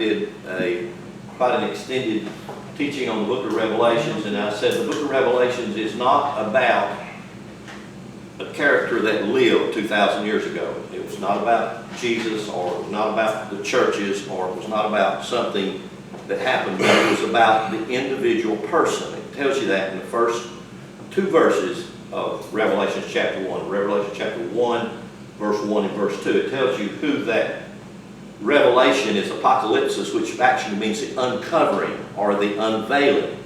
did quite an extended teaching on the book of Revelations, and I said the book of Revelations is not about a character that lived 2,000 years ago. It was not about Jesus, or it was not about the churches, or it was not about something that happened, but it was about the individual person. It tells you that in the first two verses of Revelation chapter 1. Revelation chapter 1, verse 1 and verse 2. It tells you who that revelation is, apocalypsis, which actually means the uncovering or the unveiling.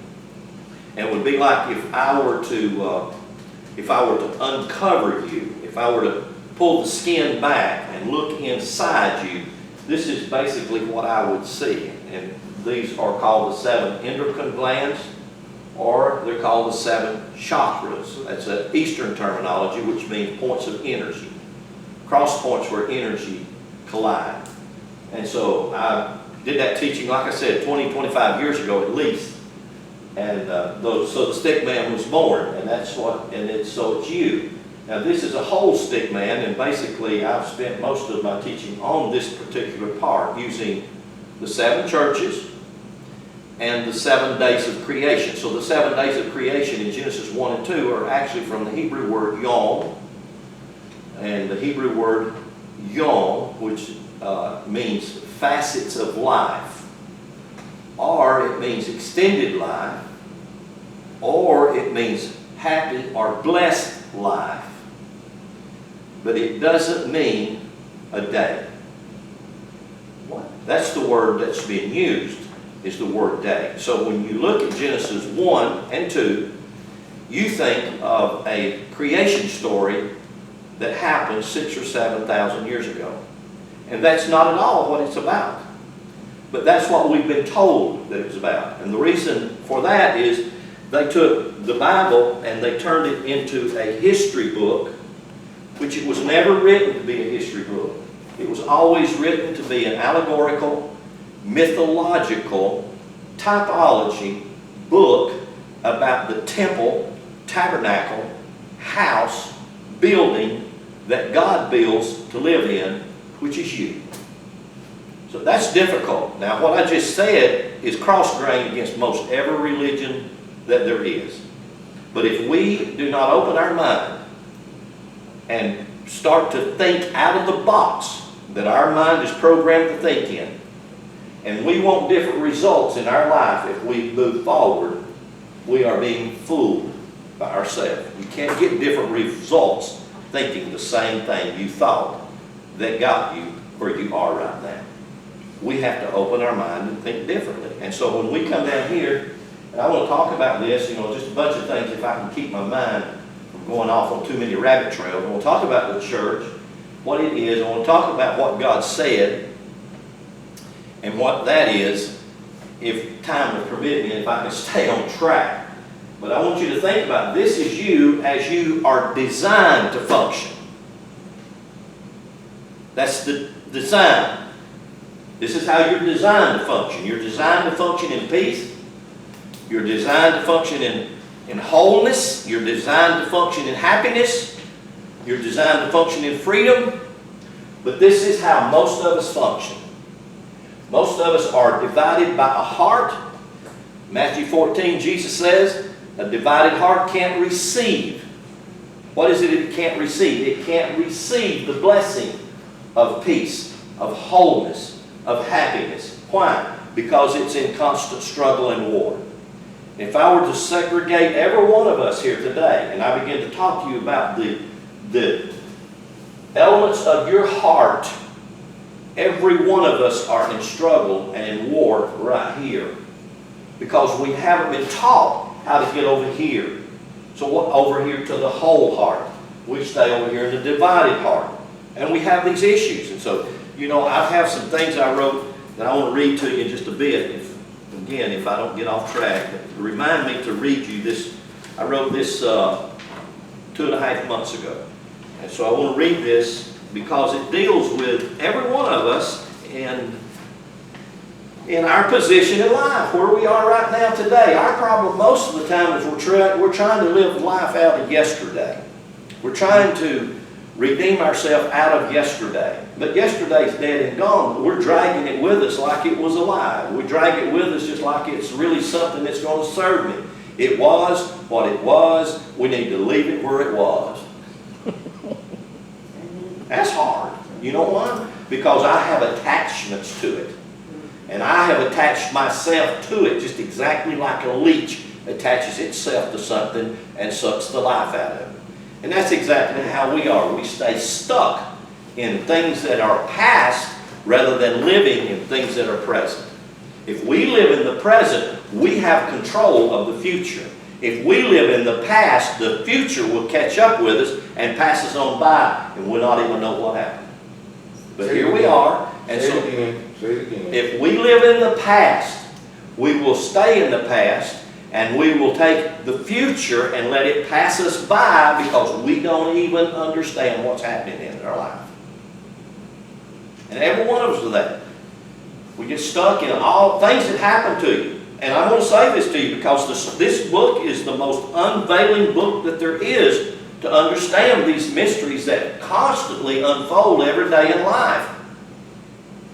And it would be like if I were to uncover you, if I were to pull the skin back and look inside you, this is basically what I would see. And these are called the 7 endocrine glands, or they're called the 7 chakras. That's an Eastern terminology, which means points of energy. Cross points where energy collide. And so I did that teaching, like I said, 20, 25 years ago at least. And so the stick man was born, and so it's you. Now this is a whole stick man, and basically I've spent most of my teaching on this particular part, using the 7 churches and the 7 days of creation. So the 7 days of creation in Genesis 1 and 2 are actually from the Hebrew word yom, and the Hebrew word yom, which means facets of life, or it means extended life, or it means happy or blessed life, but it doesn't mean a day. What? That's the word that's being used, is the word day. So when you look at Genesis 1 and 2, you think of a creation story that happened 6,000 or 7,000 years ago. And that's not at all what it's about. But that's what we've been told that it's about. And the reason for that is they took the Bible and they turned it into a history book, which it was never written to be a history book. It was always written to be an allegorical, mythological, typology book about the temple, tabernacle, house, building that God builds to live in, which is you. So that's difficult. Now what I just said is cross-grained against most every religion that there is. But if we do not open our mind and start to think out of the box that our mind is programmed to think in, and we want different results in our life if we move forward, we are being fooled by ourselves. You can't get different results thinking the same thing you thought that got you where you are right now. We have to open our mind and think differently. And so when we come down here, and I want to talk about this, just a bunch of things if I can keep my mind from going off on too many rabbit trails. I want to talk about the church, what it is. I want to talk about what God said and what that is, if time will permit me, if I can stay on track. But I want you to think about this is you as you are designed to function. That's the design. This is how you're designed to function. You're designed to function in peace. You're designed to function in wholeness. You're designed to function in happiness. You're designed to function in freedom. But this is how most of us function. Most of us are divided by a heart. Matthew 14, Jesus says, a divided heart can't receive. What is it can't receive? It can't receive the blessing of peace, of wholeness, of happiness. Why? Because it's in constant struggle and war. If I were to segregate every one of us here today, and I begin to talk to you about the elements of your heart, every one of us are in struggle and in war right here. Because we haven't been taught how to get over here. So what, over here to the whole heart. We stay over here in the divided heart. And we have these issues. And so, I have some things I wrote that I want to read to you in just a bit. If I don't get off track. Remind me to read you this. I wrote this 2.5 months ago. And so I want to read this because it deals with every one of us in our position in life, where we are right now today. Our problem most of the time is we're trying to live life out of yesterday. We're trying to redeem ourselves out of yesterday. But yesterday's dead and gone. We're dragging it with us like it was alive. We drag it with us just like it's really something that's going to serve me. It was what it was. We need to leave it where it was. That's hard. You know why? Because I have attachments to it. And I have attached myself to it just exactly like a leech attaches itself to something and sucks the life out of it. And that's exactly how we are. We stay stuck in things that are past rather than living in things that are present. If we live in the present, we have control of the future. If we live in the past, the future will catch up with us and pass us on by, and we'll not even know what happened. But here we are. And so if we live in the past, we will stay in the past, and we will take the future and let it pass us by because we don't even understand what's happening in our life. And every one of us do that. We get stuck in all things that happen to you. And I'm going to say this to you because this book is the most unveiling book that there is to understand these mysteries that constantly unfold every day in life.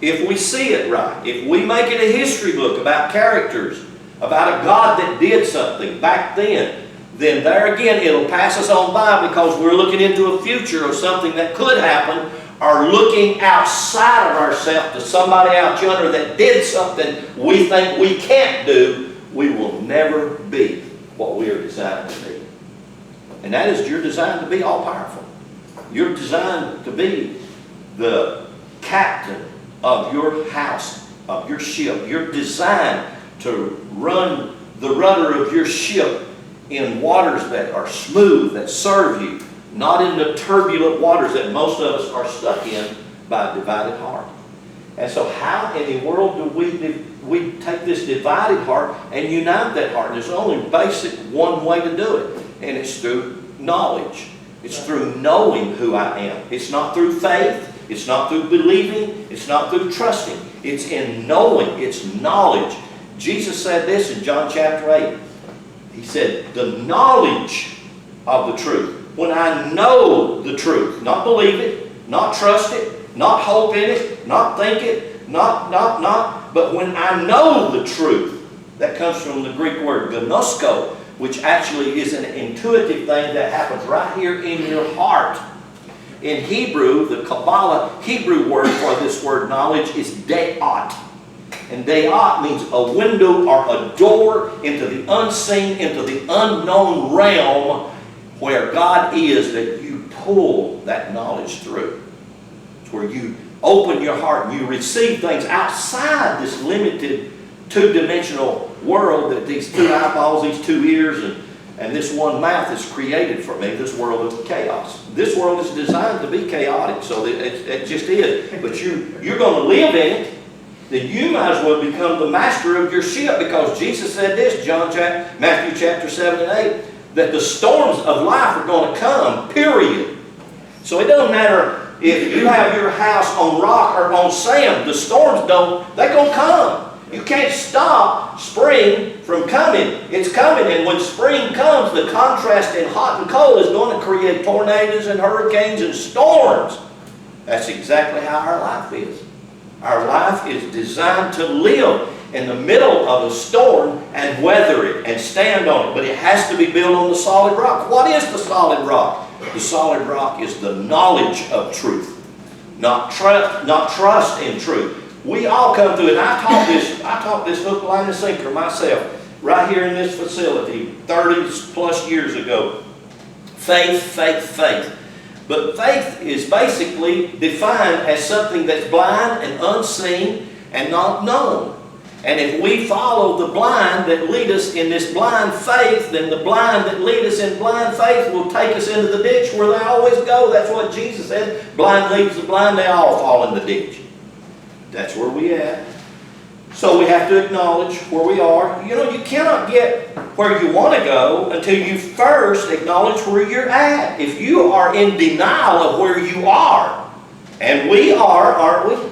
If we see it right, if we make it a history book about characters, about a God that did something back then there again it'll pass us on by because we're looking into a future of something that could happen, or looking outside of ourselves to somebody out yonder that did something we think we can't do. We will never be what we are designed to be. And that is, you're designed to be all-powerful. You're designed to be the captain of your house, of your ship. You're designed to run the rudder of your ship in waters that are smooth, that serve you, not in the turbulent waters that most of us are stuck in by a divided heart. And so how in the world do we take this divided heart and unite that heart? There's only basic one way to do it, and it's through knowledge. It's through knowing who I am. It's not through faith. It's not through believing. It's not through trusting. It's in knowing. It's knowledge. Jesus said this in John chapter 8. He said, the knowledge of the truth. When I know the truth, not believe it, not trust it, not hope in it, not think it, but when I know the truth, that comes from the Greek word gnosko, which actually is an intuitive thing that happens right here in your heart. In Hebrew, the Kabbalah Hebrew word for this word knowledge is de'at. And de'at means a window or a door into the unseen, into the unknown realm where God is, that you pull that knowledge through. It's where you open your heart and you receive things outside this limited two-dimensional world that these two eyeballs, these two ears, and this one mouth has created for me, this world of chaos. This world is designed to be chaotic, so it just is. But you're going to live in it, then you might as well become the master of your ship, because Jesus said this, Matthew chapter 7 and 8, that the storms of life are going to come, period. So it doesn't matter if you have your house on rock or on sand, the storms they're going to come. You can't stop spring from coming. It's coming, and when spring comes, the contrast in hot and cold is going to create tornadoes and hurricanes and storms. That's exactly how our life is. Our life is designed to live in the middle of a storm and weather it and stand on it. But it has to be built on the solid rock. What is the solid rock? The solid rock is the knowledge of truth, not trust in truth. We all come through it. I taught this hook, line, and sinker myself right here in this facility 30 plus years ago. Faith, faith, faith. But faith is basically defined as something that's blind and unseen and not known. And if we follow the blind that lead us in this blind faith, then the blind that lead us in blind faith will take us into the ditch where they always go. That's what Jesus said. Blind leads the blind, they all fall in the ditch. That's where we at. So we have to acknowledge where we are. You know, you cannot get where you want to go until you first acknowledge where you're at. If you are in denial of where you are, and we are, aren't we?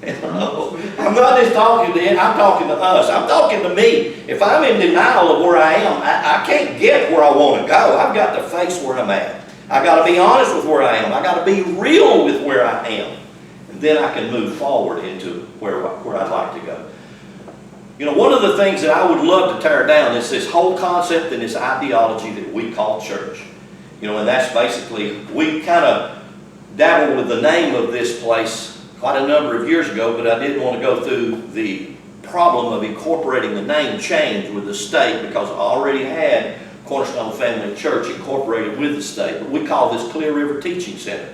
I'm not just talking to you, I'm talking to us. I'm talking to me. If I'm in denial of where I am, I can't get where I want to go. I've got to face where I'm at. I got to be honest with where I am. I got to be real with where I am. And then I can move forward into where I'd like to go. You know, one of the things that I would love to tear down is this whole concept and this ideology that we call church. You know, and that's basically, we kind of dabbled with the name of this place quite a number of years ago, but I didn't want to go through the problem of incorporating the name change with the state because I already had Cornerstone Family Church incorporated with the state. But we call this Clear River Teaching Center.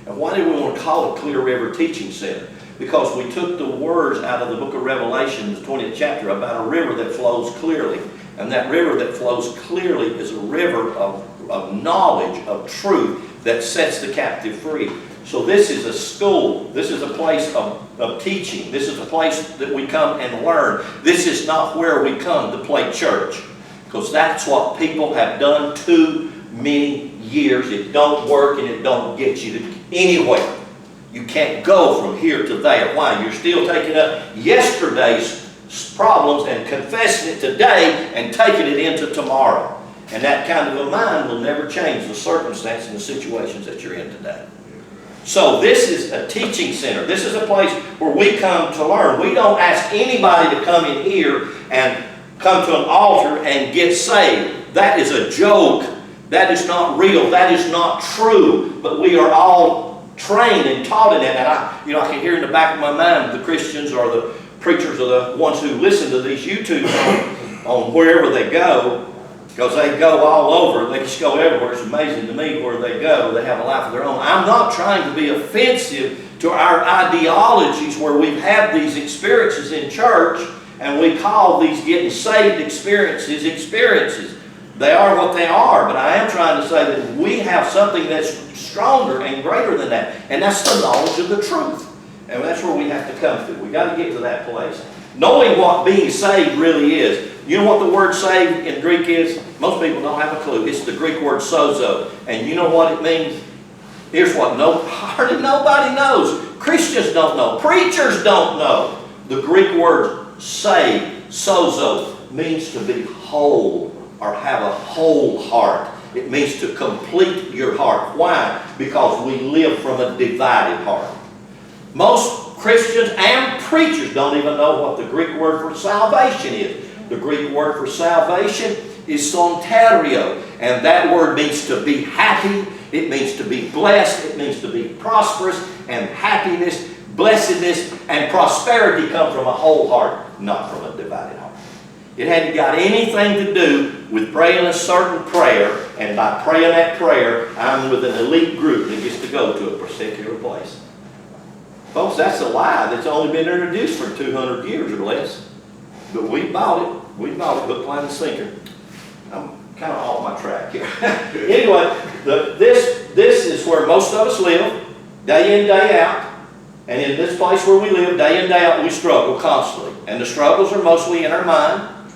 And why did we want to call it Clear River Teaching Center? Because we took the words out of the book of Revelation, the 20th chapter, about a river that flows clearly. And that river that flows clearly is a river of knowledge, of truth, that sets the captive free. So this is a school. This is a place of teaching. This is a place that we come and learn. This is not where we come to play church. Because that's what people have done too many years. It don't work and it don't get you anywhere. You can't go from here to there. Why? You're still taking up yesterday's problems and confessing it today and taking it into tomorrow. And that kind of a mind will never change the circumstance and the situations that you're in today. So this is a teaching center. This is a place where we come to learn. We don't ask anybody to come in here and come to an altar and get saved. That is a joke. That is not real. That is not true. But we are all trained and taught in it. And I can hear in the back of my mind the Christians or the preachers or the ones who listen to these YouTubes on wherever they go, because they go all over. They just go everywhere. It's amazing to me where they go. They have a life of their own. I'm not trying to be offensive to our ideologies where we've had these experiences in church and we call these getting saved experiences. They are what they are, but I am trying to say that we have something that's stronger and greater than that, and that's the knowledge of the truth. And that's where we have to come to. We've got to get to that place. Knowing what being saved really is. You know what the word saved in Greek is? Most people don't have a clue. It's the Greek word sozo. And you know what it means? Here's what hardly nobody knows. Christians don't know. Preachers don't know. The Greek word saved, sozo, means to be whole or have a whole heart. It means to complete your heart. Why? Because we live from a divided heart. Most Christians and preachers don't even know what the Greek word for salvation is. The Greek word for salvation is soterio, and that word means to be happy. It means to be blessed. It means to be prosperous, and happiness, blessedness, and prosperity come from a whole heart, not from a divided heart. It hadn't got anything to do with praying a certain prayer, and by praying that prayer, I'm with an elite group that gets to go to a particular place. Folks, that's a lie that's only been introduced for 200 years or less. But we bought it. We bought it, hook, line, and sinker. I'm kind of off my track here. Anyway, this is where most of us live, day in, day out. And in this place where we live, day in, day out, we struggle constantly. And the struggles are mostly in our mind,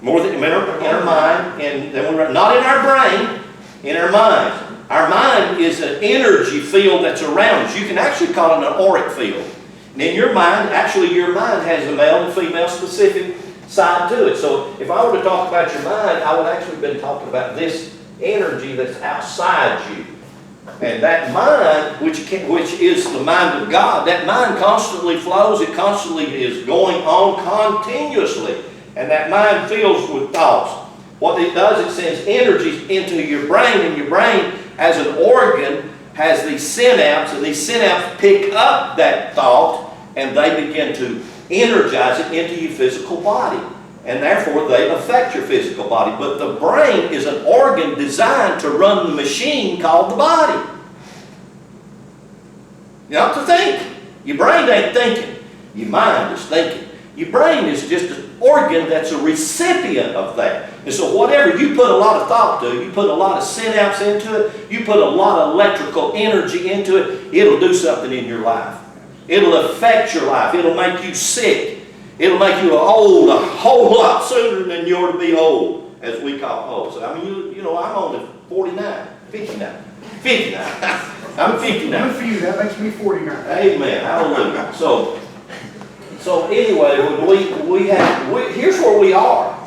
more than in our mind, and then we're not in our brain, in our mind. Our mind is an energy field that's around us. You can actually call it an auric field. And in your mind, actually your mind has a male and female specific side to it. So if I were to talk about your mind, I would actually have been talking about this energy that's outside you. And that mind, which is the mind of God, that mind constantly flows. It constantly is going on continuously. And that mind fills with thoughts. What it does, it sends energies into your brain, and your brain, as an organ, has these synapses, and these synapses pick up that thought, and they begin to energize it into your physical body. And therefore, they affect your physical body. But the brain is an organ designed to run the machine called the body. You have to think. Your brain ain't thinking. Your mind is thinking. Your brain is just an organ that's a recipient of that. And so whatever you put a lot of thought to, you put a lot of synapse into it, you put a lot of electrical energy into it, it'll do something in your life. It'll affect your life. It'll make you sick. It'll make you old a whole lot sooner than you ought to be old, as we call old. So, I mean, you know, I'm only 49, 59. I'm 59. Good for you. That makes me 49. Amen. Hallelujah. So anyway, here's where we are.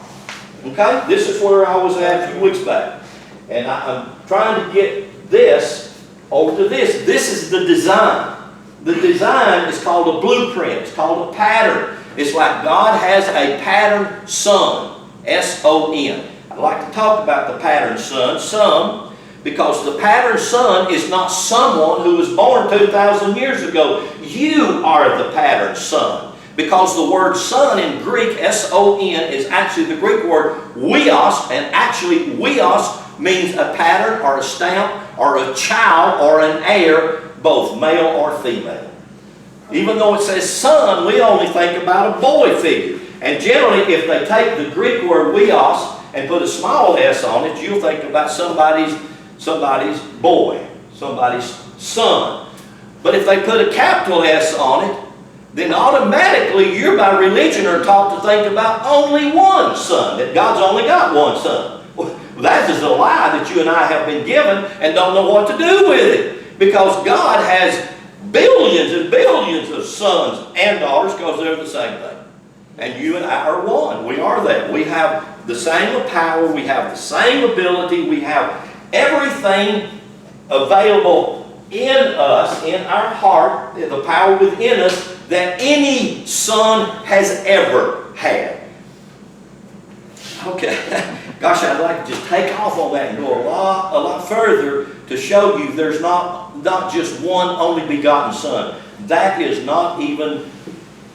Okay? This is where I was at a few weeks back. And I'm trying to get this over to this. This is the design. The design is called a blueprint. It's called a pattern. It's like God has a patterned son. S-O-N. I'd like to talk about the patterned son some, because the patterned son is not someone who was born 2,000 years ago. You are the patterned son. Because the word son in Greek, S-O-N, is actually the Greek word weos, and actually weos means a pattern or a stamp or a child or an heir, both male or female. Even though it says son, we only think about a boy figure. And generally, if they take the Greek word weos and put a small s on it, you'll think about somebody's boy, somebody's son. But if they put a capital S on it, then automatically you're by religion are taught to think about only one son, that God's only got one son. Well, that is a lie that you and I have been given and don't know what to do with it. Because God has billions and billions of sons and daughters, because they're the same thing. And you and I are one. We are that. We have the same power. We have the same ability. We have everything available in us, in our heart, the power within us that any son has ever had. Okay. Gosh, I'd like to just take off on that and go a lot further to show you there's not just one only begotten son. That is not even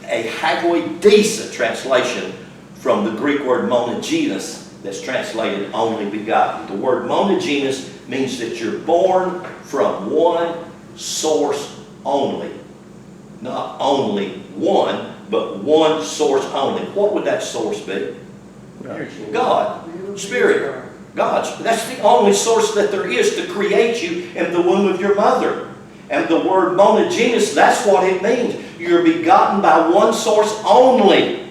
a halfway decent translation from the Greek word monogenes that's translated only begotten. The word monogenes means that you're born from one source only. Not only one, but one source only. What would that source be? God. Spirit. God. That's the only source that there is to create you in the womb of your mother. And the word monogenes, that's what it means. You're begotten by one source only.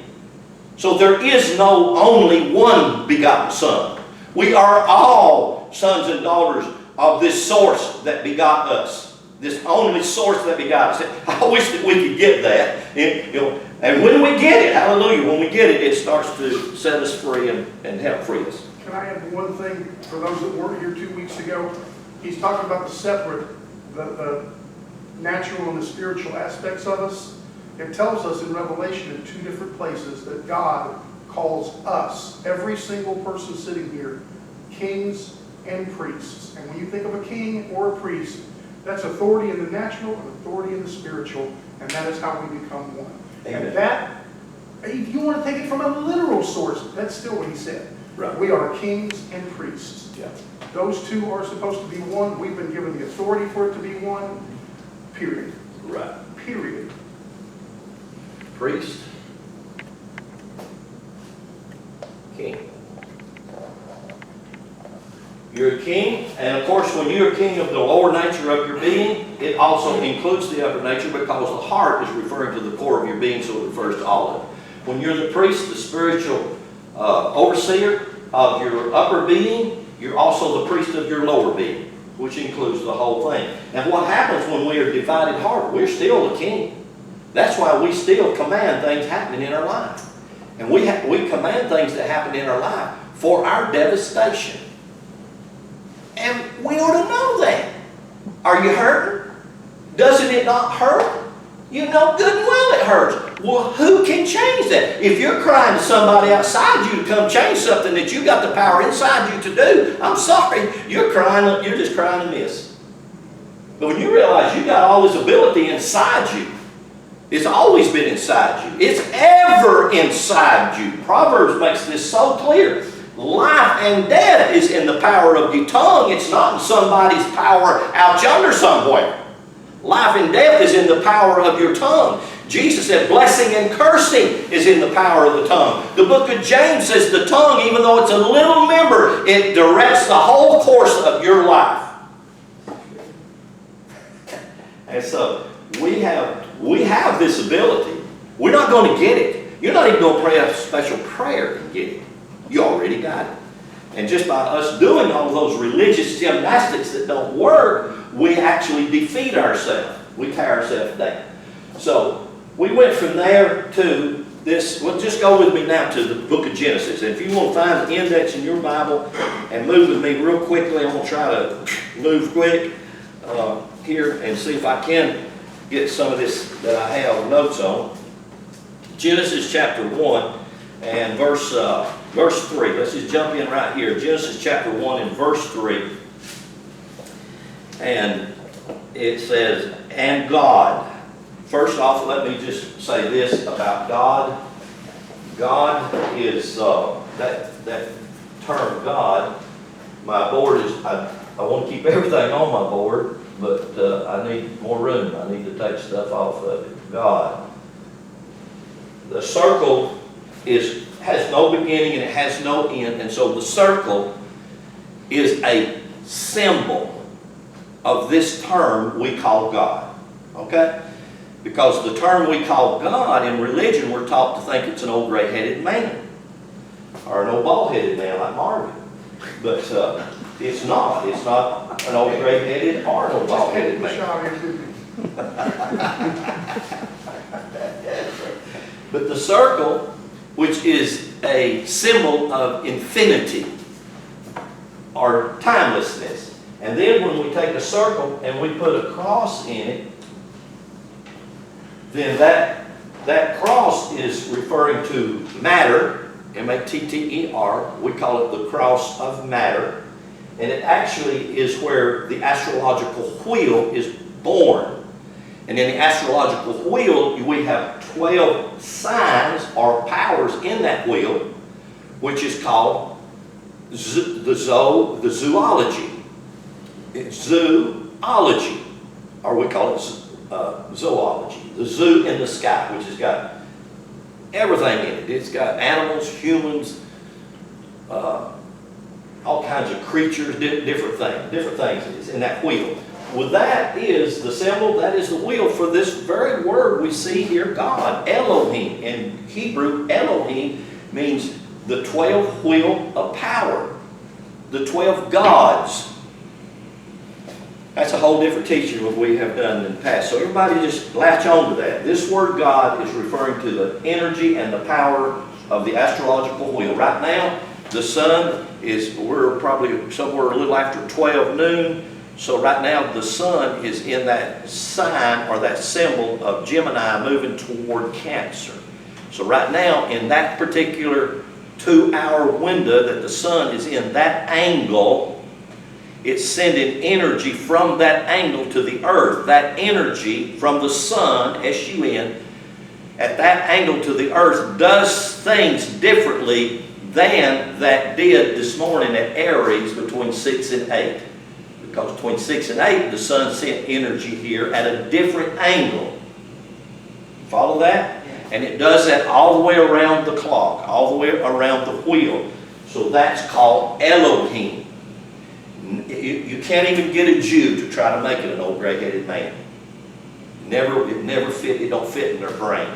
So there is no only one begotten son. We are all sons and daughters of this source that begot us. This only source that begot us. I wish that we could get that. And when we get it, hallelujah, when we get it, it starts to set us free and help free us. Can I add one thing for those that weren't here 2 weeks ago? He's talking about the natural and the spiritual aspects of us. It tells us in Revelation in 2 different places that God calls us, every single person sitting here, kings and priests. And when you think of a king or a priest, that's authority in the natural and authority in the spiritual, and that is how we become one. Amen. And that, if you want to take it from a literal source, that's still what he said. Right. We are kings and priests. Yeah. Those two are supposed to be one. We've been given the authority for it to be one. Period. Right. Period. Priest. King. You're a king, and of course when you're a king of the lower nature of your being, it also includes the upper nature, because the heart is referring to the core of your being, so it refers to all of it. When you're the priest, the spiritual overseer of your upper being, you're also the priest of your lower being, which includes the whole thing. And what happens when we are divided heart? We're still a king. That's why we still command things happening in our life. And we command things that happen in our life for our devastation. And we ought to know that. Are you hurting? Doesn't it not hurt? You know good and well it hurts. Well, who can change that? If you're crying to somebody outside you to come change something that you got the power inside you to do, I'm sorry, you're just crying amiss. But when you realize you got all this ability inside you, it's always been inside you. It's ever inside you. Proverbs makes this so clear. Life and death is in the power of your tongue. It's not in somebody's power out yonder somewhere. Life and death is in the power of your tongue. Jesus said blessing and cursing is in the power of the tongue. The book of James says the tongue, even though it's a little member, it directs the whole course of your life. And so we have this ability. We're not going to get it. You're not even going to pray a special prayer and get it. You already got it. And just by us doing all those religious gymnastics that don't work, we actually defeat ourselves. We tear ourselves down. So we went from there to this, well, just go with me now to the book of Genesis. If you want to find the index in your Bible and move with me real quickly, I'm going to try to move quick here and see if I can get some of this that I have notes on. Genesis chapter 1 and verse 3. Let's just jump in right here. Genesis chapter 1 and verse 3. And it says, and God. First off, let me just say this about God. God is, that term God, my board is, I want to keep everything on my board, but I need more room. I need to take stuff off of it. God. The circle has no beginning and it has no end, and so the circle is a symbol of this term we call God. Okay? Because the term we call God in religion, we're taught to think it's an old gray-headed man. Or an old bald-headed man like Marvin. But it's not. It's not an old gray-headed or an old bald-headed man. But the circle, which is a symbol of infinity or timelessness. And then when we take a circle and we put a cross in it, then that cross is referring to matter, M-A-T-T-E-R. We call it the cross of matter. And it actually is where the astrological wheel is born. And in the astrological wheel, we have 12 signs or powers in that wheel, which is called the zoology. It's zoology, or we call it zoology. The zoo in the sky, which has got everything in it. It's got animals, humans, all kinds of creatures, different things in that wheel. Well, that is the symbol, that is the wheel for this very word we see here, God, Elohim. In Hebrew, Elohim means the 12 wheel of power, the 12 gods. That's a whole different teaching what we have done in the past. So everybody just latch on to that. This word God is referring to the energy and the power of the astrological wheel. Right now, the sun is, we're probably somewhere a little after 12 noon. So right now, the sun is in that sign or that symbol of Gemini moving toward Cancer. So right now, in that particular 2-hour window that the sun is in that angle, it's sending energy from that angle to the earth. That energy from the sun, S-U-N, at that angle to the earth does things differently than that did this morning at Aries between 6 and 8. Because between 6 and 8, the sun sent energy here at a different angle. Follow that? And it does that all the way around the clock, all the way around the wheel. So that's called Elohim. You can't even get a Jew to try to make it an old gray-headed man. It never fit. It don't fit in their brain.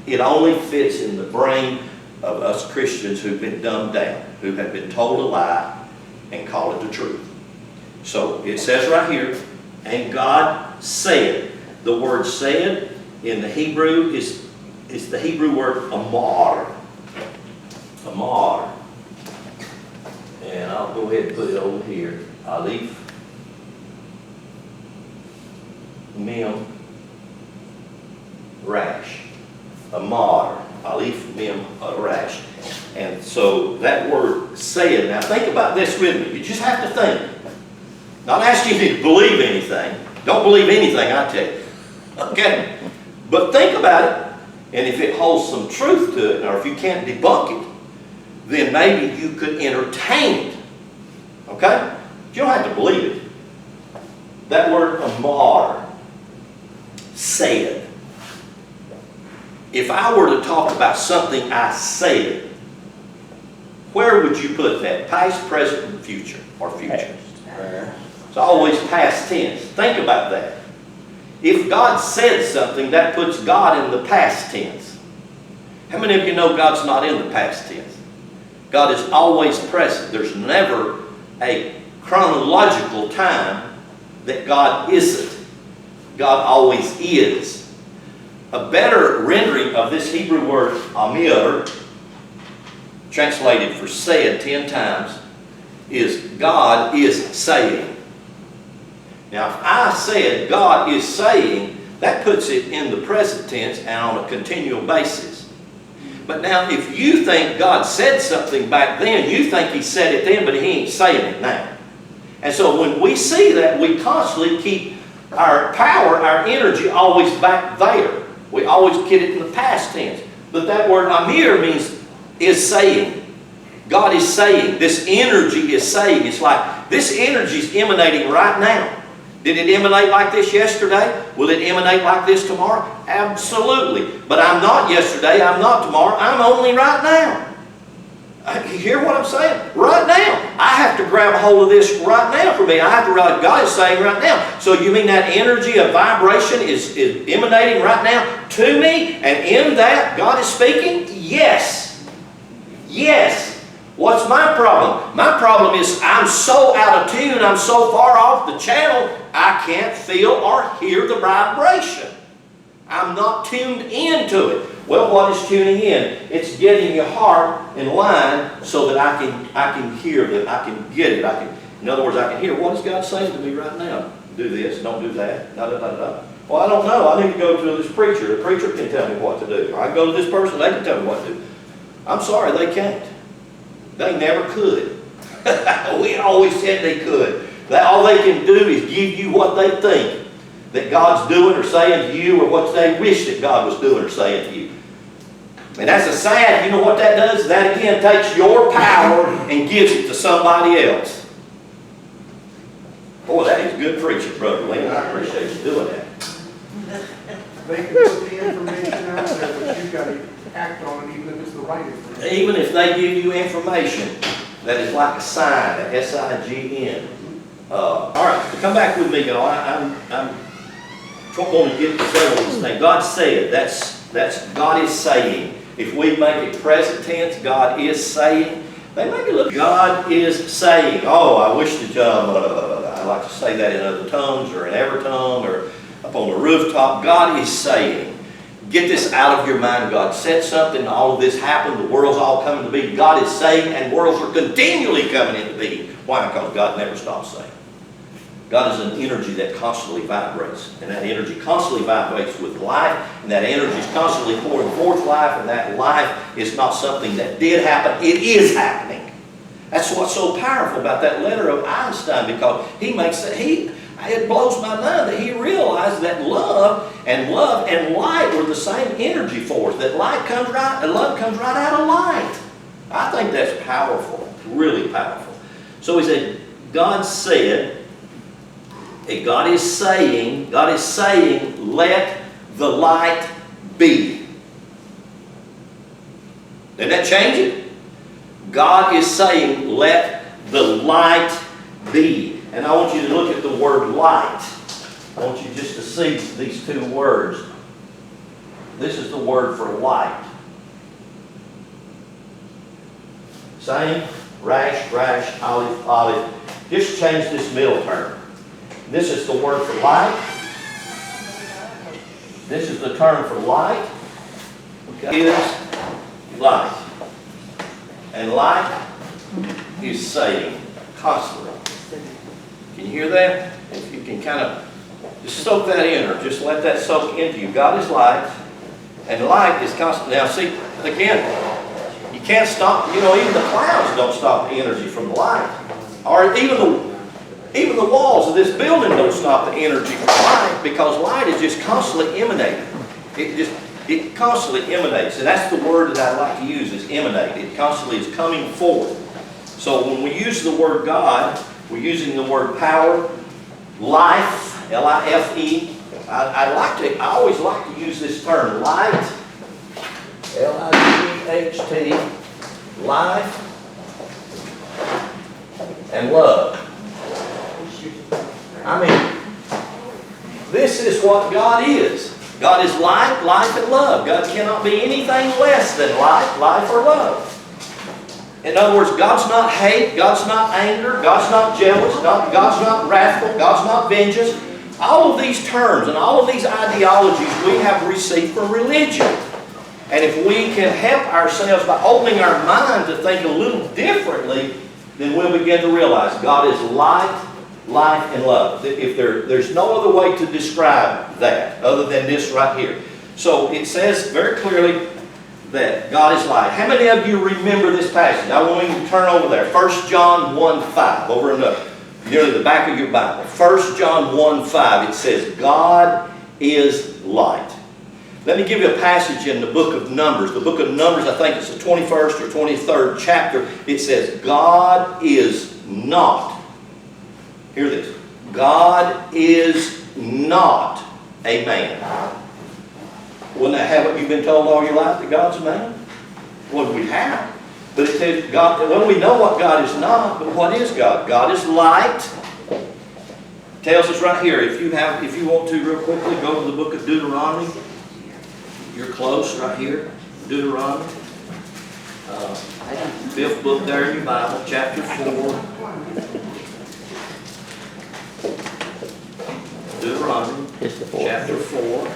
It only fits in the brain of us Christians who've been dumbed down, who have been told a lie and call it the truth. So it says right here, and God said. The word said in the Hebrew is the Hebrew word amar. Amar. And I'll go ahead and put it over here. Aleph, Mem, Rash. Amar. Aleph, Mem, Rash. And so that word said. Now think about this with me. You just have to think. Not asking you to believe anything. Don't believe anything I tell you. Okay? But think about it. And if it holds some truth to it, or if you can't debunk it, then maybe you could entertain it. Okay? You don't have to believe it. That word amar, said. If I were to talk about something I said, where would you put that? Past, present, and future, or future? It's always past tense. Think about that. If God said something, that puts God in the past tense. How many of you know God's not in the past tense? God is always present. There's never a chronological time that God isn't. God always is. A better rendering of this Hebrew word amir, translated for said 10 times, is God is saying. Now, if I said God is saying, that puts it in the present tense and on a continual basis. But now, if you think God said something back then, you think He said it then, but He ain't saying it now. And so when we see that, we constantly keep our power, our energy always back there. We always get it in the past tense. But that word amir means is saying. God is saying. This energy is saying. It's like this energy is emanating right now. Did it emanate like this yesterday? Will it emanate like this tomorrow? Absolutely. But I'm not yesterday. I'm not tomorrow. I'm only right now. You hear what I'm saying? Right now. I have to grab a hold of this right now for me. I have to realize God is saying right now. So you mean that energy of vibration is emanating right now to me? And in that, God is speaking? Yes. Yes. What's my problem? My problem is I'm so out of tune, I'm so far off the channel, I can't feel or hear the vibration. I'm not tuned into it. Well, what is tuning in? It's getting your heart in line so that I can hear that, I can get it. In other words, I can hear what is God saying to me right now. Do this, don't do that. Da, da, da, da. Well, I don't know. I need to go to this preacher. The preacher can tell me what to do. Or I can go to this person, they can tell me what to do. I'm sorry, they can't. They never could. We always said they could. All they can do is give you what they think that God's doing or saying to you, or what they wish that God was doing or saying to you. And that's a sad, you know what that does? That again takes your power and gives it to somebody else. Boy, that is good preaching, Brother Lynn. I appreciate you doing that. They can put the information out there, but you've got to act on it, even if it's the right information. Even if they give you information that is like a sign, a S-I-G-N. All right, come back with me, y'all. I'm going to get to several of these things. God said, that's God is saying. If we make it present tense, God is saying. They make it look, God is saying. Oh, I wish that I like to say that in other tongues or in every tongue or up on the rooftop. God is saying. Get this out of your mind. God said something, all of this happened, the world's all coming to be. God is saying, and worlds are continually coming into being. Why? Because God never stops saying. God is an energy that constantly vibrates, and that energy constantly vibrates with life, and that energy is constantly pouring forth life, and that life is not something that did happen, it is happening. That's what's so powerful about that letter of Einstein, because it blows my mind that he realized that love and light were the same energy force, that love comes right out of light. I think that's powerful, really powerful. So he said, God said, and God is saying, let the light be. Didn't that change it? God is saying, let the light be. And I want you to look at the word light. I want you just to see these two words. This is the word for light. Same, rash, olive. Just change this middle term. This is the word for light. This is the term for light. Okay. Is light. And light is saying constantly. Can you hear that? If you can kind of just soak that in, or just let that soak into you. God is light, and light is constant. Now see, again, you can't stop, even the clouds don't stop the energy from the light. Or even the walls of this building don't stop the energy from light, because light is just constantly emanating. It constantly emanates, and that's the word that I like to use, is emanate. It constantly is coming forth. So when we use the word God, we're using the word power, life, L-I-F-E. I always like to use this term, light, L-I-G-H-T, life, and love. I mean, this is what God is. God is light, life, and love. God cannot be anything less than light, life, or love. In other words, God's not hate, God's not anger, God's not jealous, God's not wrathful, God's not vengeance. All of these terms and all of these ideologies we have received from religion. And if we can help ourselves by opening our mind to think a little differently, then we'll begin to realize God is light, life, and love. If there's no other way to describe that other than this right here. So it says very clearly that God is light. How many of you remember this passage? I want you to turn over there. 1 John 1:5, over and up. Nearly the back of your Bible. 1 John 1:5, it says, God is light. Let me give you a passage in the book of Numbers. The book of Numbers, I think it's the 21st or 23rd chapter. It says, God is not. Hear this. God is not a man. Wouldn't that have what you've been told all your life, that God's a man? Well, we have. But it says, God, well, we know what God is not, but what is God? God is light. It tells us right here, if you want to real quickly, go to the book of Deuteronomy. You're close right here. Deuteronomy. Fifth book there in your Bible, chapter 4. Deuteronomy, chapter 4.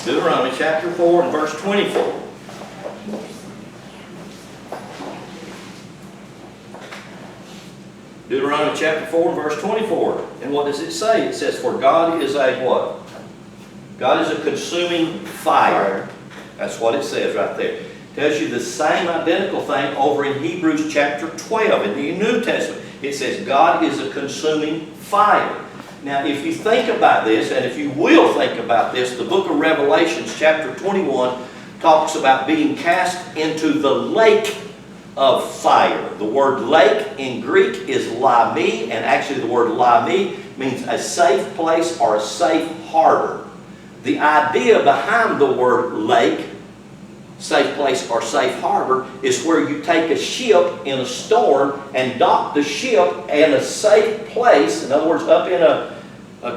Deuteronomy chapter 4 and verse 24. Deuteronomy chapter 4 and verse 24. And what does it say? It says, for God is a what? God is a consuming fire. That's what it says right there. It tells you the same identical thing over in Hebrews chapter 12 in the New Testament. It says God is a consuming fire. Now, if you think about this, and if you will think about this, the book of Revelations, chapter 21, talks about being cast into the lake of fire. The word lake in Greek is lami, and actually the word lami means a safe place or a safe harbor. The idea behind the word lake, safe place or safe harbor, is where you take a ship in a storm and dock the ship in a safe place, in other words, up in a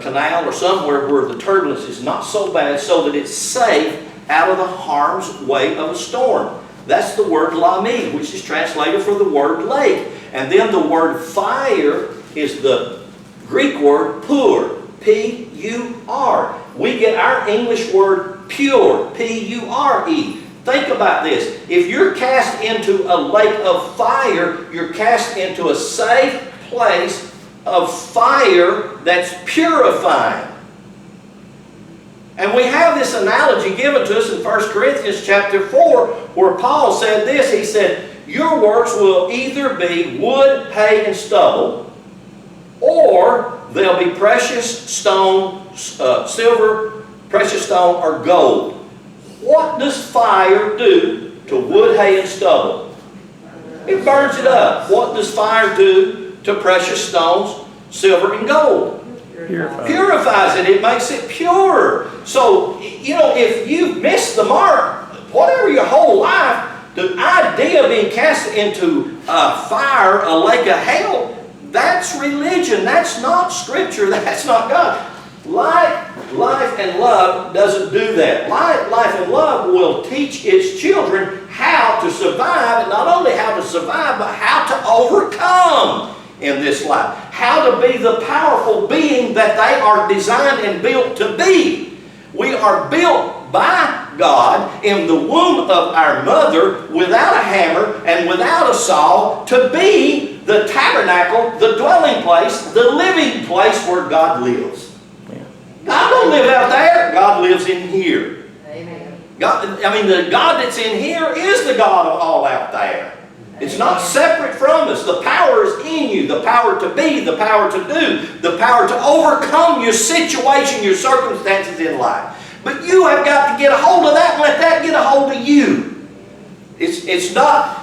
canal or somewhere where the turbulence is not so bad, so that it's safe out of the harm's way of a storm. That's the word lami, which is translated for the word lake. And then the word fire is the Greek word pur, P-U-R. We get our English word pure, P-U-R-E. Think about this. If you're cast into a lake of fire, you're cast into a safe place of fire that's purifying. And we have this analogy given to us in 1 Corinthians chapter 4, where Paul said this. He said, your works will either be wood, hay, and stubble, or they'll be precious stone, silver, precious stone, or gold. What does fire do to wood, hay, and stubble? It burns it up. What does fire do to precious stones, silver, and gold? Purifies it. It makes it pure. So, you know, if you've missed the mark, whatever your whole life, the idea of being cast into fire, a lake of hell, that's religion. That's not Scripture. That's not God. Light, life, and love doesn't do that. Light, life, and love will teach its children how to survive, and not only how to survive, but how to overcome in this life. How to be the powerful being that they are designed and built to be. We are built by God in the womb of our mother without a hammer and without a saw to be the tabernacle, the dwelling place, the living place where God lives. God don't live out there. God lives in here. Amen. God, I mean, the God that's in here is the God of all out there. It's not separate from us. The power is in you. The power to be, the power to do, the power to overcome your situation, your circumstances in life. But you have got to get a hold of that and let that get a hold of you. It's not...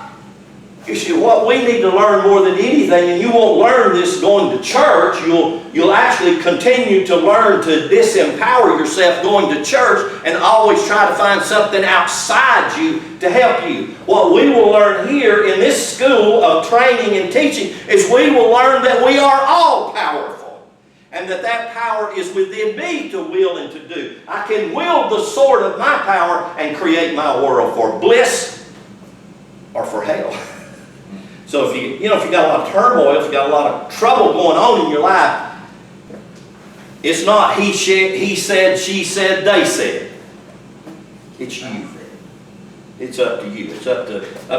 You see, what we need to learn more than anything, and you won't learn this going to church, you'll actually continue to learn to disempower yourself going to church and always try to find something outside you to help you. What we will learn here in this school of training and teaching is we will learn that we are all powerful. And that power is within me to will and to do. I can wield the sword of my power and create my world for bliss or for hell. So if you got a lot of turmoil, if you got a lot of trouble going on in your life, it's not he said, she said, they said. It's you. It's up to you. It's up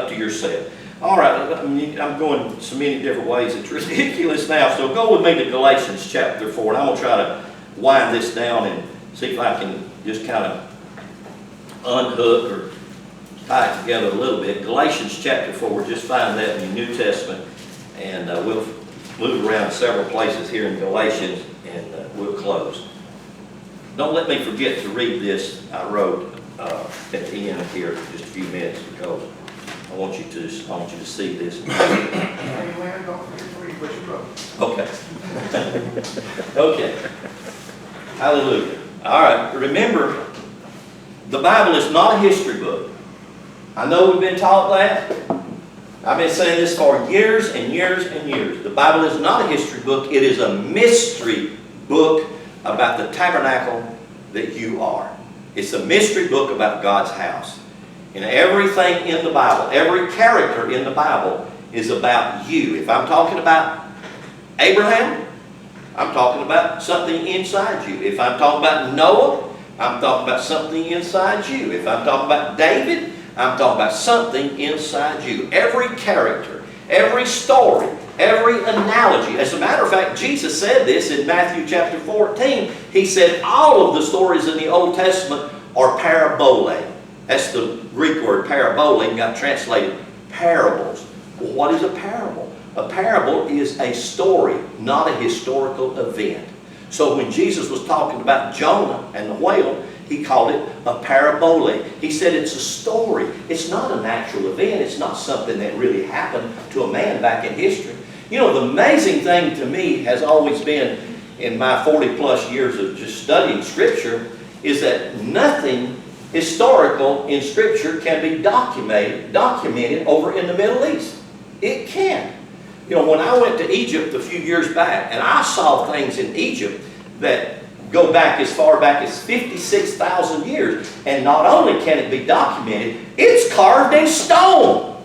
to yourself. All right, I'm going so many different ways. It's ridiculous now. So go with me to Galatians chapter 4, and I'm going to try to wind this down and see if I can just kind of unhook or tie it together a little bit. Galatians chapter 4, just find that in your New Testament, and we'll move around several places here in Galatians, and we'll close. Don't let me forget to read this I wrote at the end here in just a few minutes, because I want you to see this. Hey, Lynn, don't forget to read what you wrote. Okay. Okay. Hallelujah. All right. Remember, the Bible is not a history book. I know we've been taught that. I've been saying this for years and years and years. The Bible is not a history book. It is a mystery book about the tabernacle that you are. It's a mystery book about God's house. And everything in the Bible, every character in the Bible is about you. If I'm talking about Abraham, I'm talking about something inside you. If I'm talking about Noah, I'm talking about something inside you. If I'm talking about David, I'm talking about something inside you. Every character, every story, every analogy. As a matter of fact, Jesus said this in Matthew chapter 14. He said all of the stories in the Old Testament are parabole. That's the Greek word parabole, and got translated parables. Well, what is a parable? A parable is a story, not a historical event. So when Jesus was talking about Jonah and the whale, he called it a parabole. He said it's a story. It's not an actual event. It's not something that really happened to a man back in history. You know, the amazing thing to me has always been, in my 40 plus years of just studying Scripture, is that nothing historical in Scripture can be documented over in the Middle East. It can't. You know, when I went to Egypt a few years back, and I saw things in Egypt that go back as far back as 56,000 years, and not only can it be documented, it's carved in stone.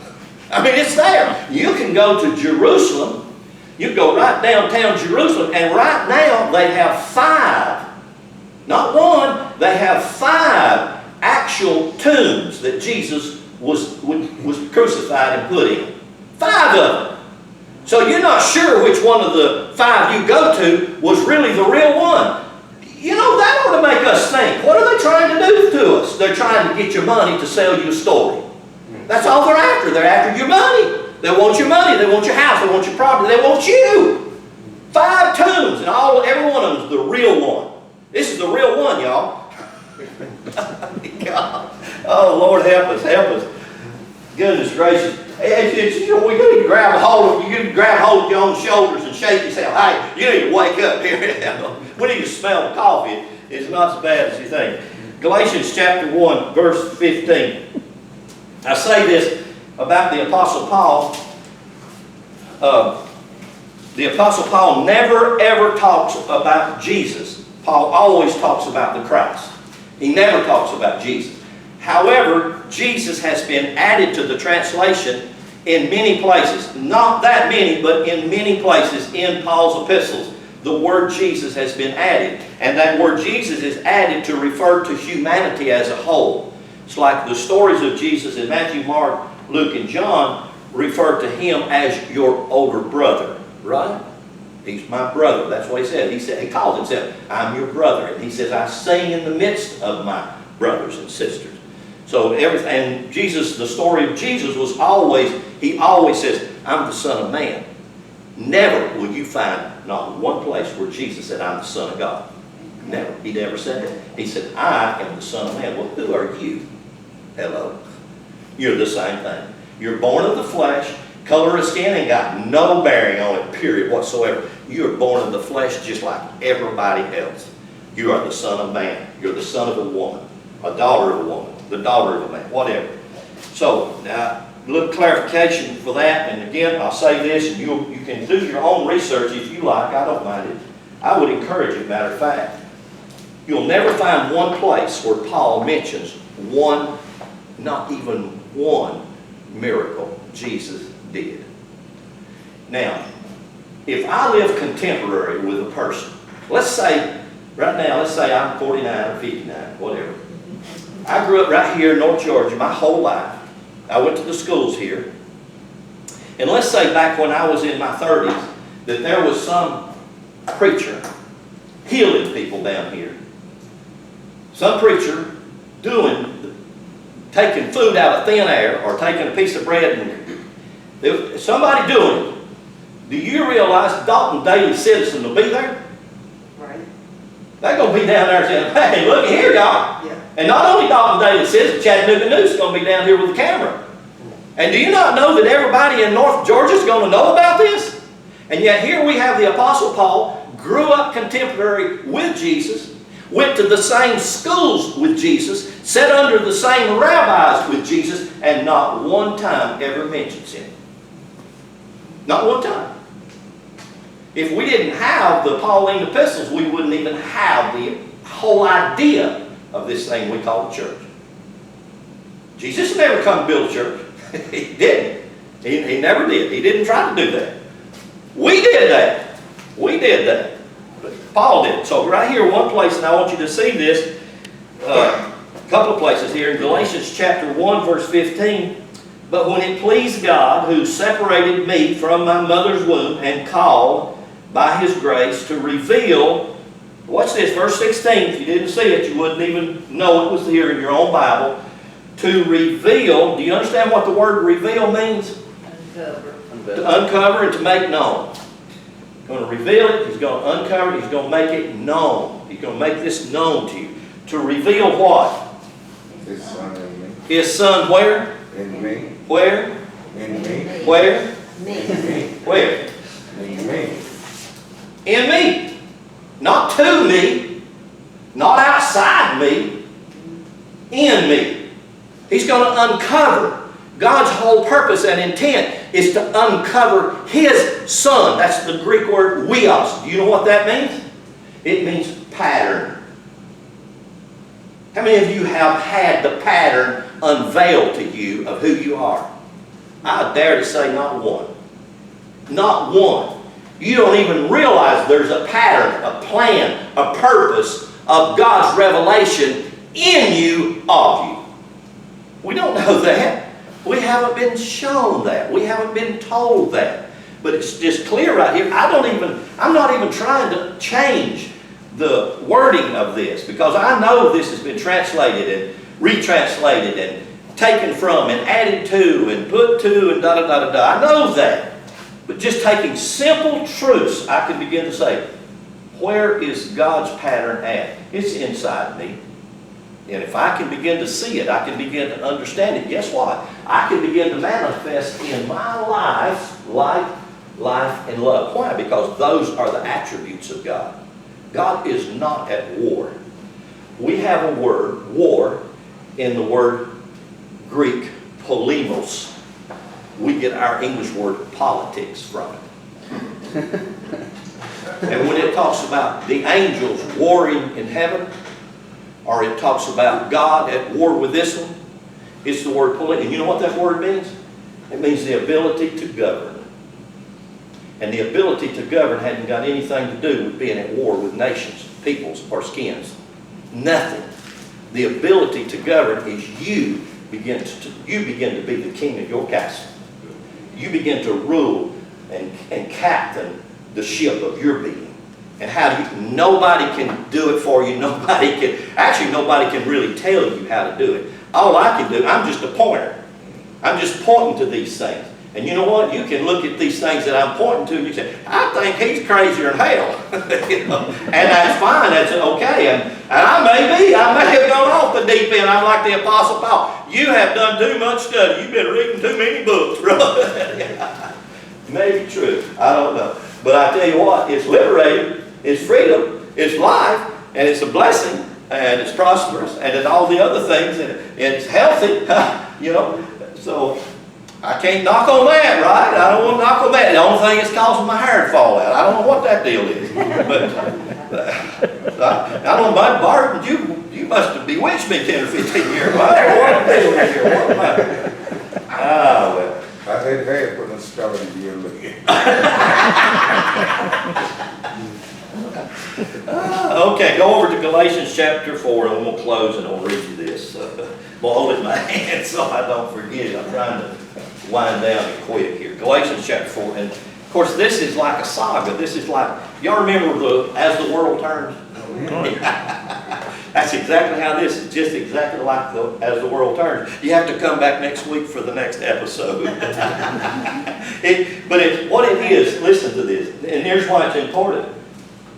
I mean, it's there. You can go to Jerusalem, you go right downtown Jerusalem, and right now they have 5, not 1, they have 5 actual tombs that Jesus was crucified and put in. 5 of them. So you're not sure which one of the 5 you go to was really the real one. You know, that ought to make us think. What are they trying to do to us? They're trying to get your money to sell you a story. That's all they're after. They're after your money. They want your money. They want your house. They want your property. They want you. 5 tombs, and every one of them is the real one. This is the real one, y'all. God. Oh, Lord, help us, help us. Goodness gracious. You know, we need to grab a hold of your own shoulders and shake yourself. Hey, you need to wake up here. We need to smell the coffee. It's not as bad as you think. Galatians chapter 1, verse 15. I say this about the Apostle Paul. The Apostle Paul never ever talks about Jesus. Paul always talks about the Christ. He never talks about Jesus. However, Jesus has been added to the translation in many places. Not that many, but in many places in Paul's epistles, the word Jesus has been added. And that word Jesus is added to refer to humanity as a whole. It's like the stories of Jesus in Matthew, Mark, Luke, and John refer to him as your older brother, right? He's my brother. That's what he said. He calls himself, I'm your brother. And he says, I sing in the midst of my brothers and sisters. So everything, and Jesus, the story of Jesus was always, he always says, I'm the Son of Man. Never will you find not one place where Jesus said, I'm the Son of God. Never. He never said that. He said, I am the Son of Man. Well, who are you? Hello. You're the same thing. You're born of the flesh. Color of skin ain't got no bearing on it, period, whatsoever. You are born of the flesh just like everybody else. You are the Son of Man. You're the son of a woman, a daughter of a woman, the daughter of a man, whatever. So, now, a little clarification for that, and again, I'll say this, and you can do your own research if you like, I don't mind it. I would encourage it, matter of fact. You'll never find one place where Paul mentions one, not even one, miracle Jesus did. Now, if I live contemporary with a person, let's say, right now, let's say I'm 49 or 59, whatever. I grew up right here in North Georgia my whole life. I went to the schools here. And let's say back when I was in my 30s, that there was some preacher healing people down here. Some preacher taking food out of thin air or taking a piece of bread and somebody doing it. Do you realize Dalton Daily Citizen will be there? Right. They're going to be down there saying, hey, look here, y'all. Yeah. And not only Dalton Daily Citizen, Chattanooga News is going to be down here with the camera. And do you not know that everybody in North Georgia is going to know about this? And yet here we have the Apostle Paul, grew up contemporary with Jesus, went to the same schools with Jesus, sat under the same rabbis with Jesus, and not one time ever mentions him. Not one time. If we didn't have the Pauline epistles, we wouldn't even have the whole idea of this thing we call the church. Jesus never come to build a church. He didn't. He never did. He didn't try to do that. We did that. We did that. But Paul did. So right here, one place, and I want you to see this, a couple of places here. In Galatians chapter 1, verse 15, but when it pleased God, who separated me from my mother's womb and called by His grace to reveal, watch this, verse 16. If you didn't see it, you wouldn't even know it was here in your own Bible. To reveal, do you understand what the word reveal means? Uncover. To uncover and to make known. He's going to reveal it, He's going to uncover it, He's going to make it known. He's going to make this known to you. To reveal what? His Son in me. His Son where? In me. Where? In me. Where? Me. Where? In me. In me. Not to me. Not outside me. In me. He's going to uncover. God's whole purpose and intent is to uncover His Son. That's the Greek word weos. Do you know what that means? It means pattern. How many of you have had the pattern unveiled to you of who you are? I dare to say not one. Not one. You don't even realize there's a pattern, a plan, a purpose of God's revelation in you, of you. We don't know that. We haven't been shown that. We haven't been told that. But it's just clear right here. I'm not even trying to change the wording of this, because I know this has been translated and retranslated and taken from and added to and put to and da-da-da-da-da. I know that. But just taking simple truths, I can begin to say, where is God's pattern at? It's inside me. And if I can begin to see it, I can begin to understand it. Guess what? I can begin to manifest in my life light, life, and love. Why? Because those are the attributes of God. God is not at war. We have a word, war, in the word Greek, polemos. We get our English word politics from it. And when it talks about the angels warring in heaven, or it talks about God at war with this one, it's the word polemos. And you know what that word means? It means the ability to govern. And the ability to govern hadn't got anything to do with being at war with nations, peoples, or skins. Nothing. The ability to govern is you begin to be the king of your castle. You begin to rule and captain the ship of your being. And nobody can do it for you. Nobody can really tell you how to do it. All I can do, I'm just a pointer. I'm just pointing to these things. And you know what? You can look at these things that I'm pointing to and you say, I think he's crazier than hell. You know? And that's fine. That's okay. And I may have gone off the deep end. I'm like the Apostle Paul. You have done too much study. You've been reading too many books, bro. Maybe true. I don't know. But I tell you what, it's liberating. It's freedom, it's life, and it's a blessing, and it's prosperous, and it's all the other things, and it's healthy, you know. So I can't knock on that, right? I don't want to knock on that. The only thing is causing my hair to fall out. I don't know what that deal is. But I don't know, Barton, you must have bewitched me 10 or 15 years. What am I doing here? What am I? that hair put a scar in your look. Okay, go over to Galatians chapter 4, and we'll close and I'll read you this. We'll hold it in my hand so I don't forget it. I'm trying to wind down and quick here. Galatians chapter 4, and of course this is like a saga. This is like, y'all remember As the World Turns? That's exactly how this is, just exactly like As the World Turns. You have to come back next week for the next episode. What it is, listen to this, and here's why it's important.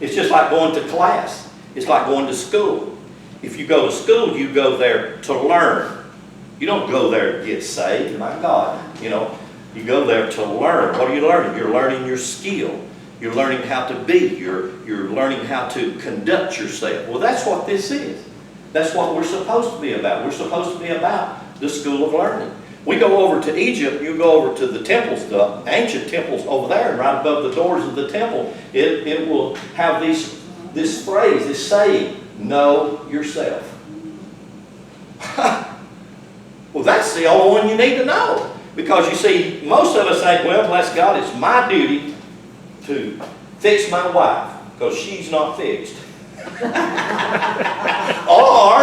It's just like going to class. It's like going to school. If you go to school, you go there to learn. You don't go there to get saved, my God. You know, you go there to learn. What are you learning? You're learning your skill. You're learning how to be. You're learning how to conduct yourself. Well, that's what this is. That's what we're supposed to be about. We're supposed to be about the school of learning. We go over to Egypt, you go over to the temples, the ancient temples over there, and right above the doors of the temple, it will have this phrase, this saying, know yourself. Well, that's the only one you need to know. Because you see, most of us think, well, bless God, it's my duty to fix my wife, because she's not fixed. or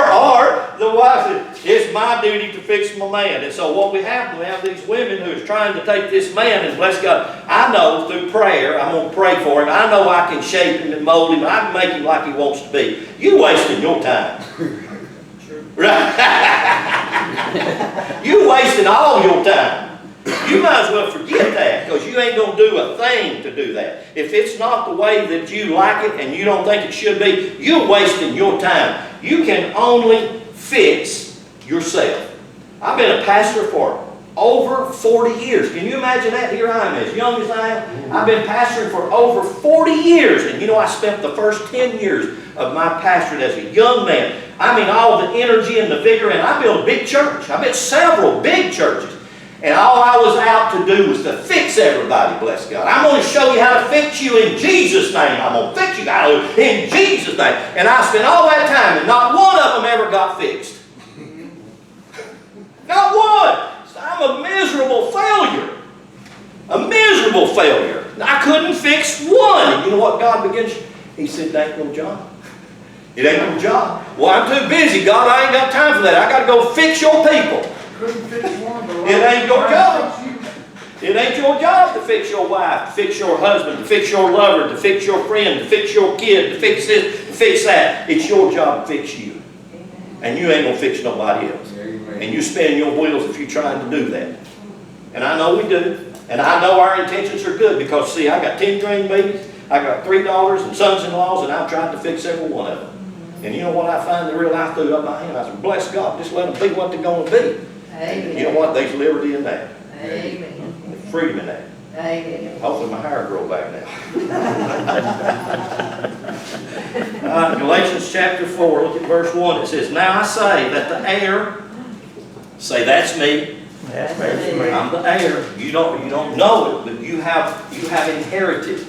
the wife says, it's my duty to fix my man. And so what we have these women who is trying to take this man, and bless God, I know through prayer, I'm going to pray for him, I know I can shape him and mold him, I can make him like he wants to be. You wasting your time. Right? You wasting all your time. You might as well forget that, because you ain't going to do a thing to do that. If it's not the way that you like it and you don't think it should be, you're wasting your time. You can only fix yourself. I've been a pastor for over 40 years. Can you imagine that? Here I am, as young as I am. I've been pastoring for over 40 years. And you know, I spent the first 10 years of my pastorate as a young man. I mean, all the energy and the vigor, and I built a big church. I built several big churches. And all I was out to do was to fix everybody, bless God. I'm going to show you how to fix you in Jesus' name. I'm going to fix you in Jesus' name. And I spent all that time, and not one of them ever got fixed. Not one. I'm a miserable failure. A miserable failure. I couldn't fix one. And you know what God begins? He said, it ain't no job. It ain't no job. Well, I'm too busy, God. I ain't got time for that. I got to go fix your people. Couldn't fix one, but it ain't your job. It ain't your job to fix your wife, to fix your husband, to fix your lover, to fix your friend, to fix your kid, to fix this, to fix that. It's your job to fix you. And you ain't going to fix nobody else. Amen. And you spin your wheels if you're trying to do that. And I know we do. And I know our intentions are good, because, see, I got 10 grandbabies, I got 3 daughters and sons-in-laws, and I've tried to fix every one of them. And you know what I finally realized, threw up my hand? I said, bless God, just let them be what they're going to be. Amen. You know what? There's liberty in that. Amen. There's freedom in that. Amen. Hopefully my hair will grow back now. Galatians chapter 4, look at verse 1. It says, now I say that the heir, say that's me. That's me. I'm the heir. You don't know it, but you have inherited.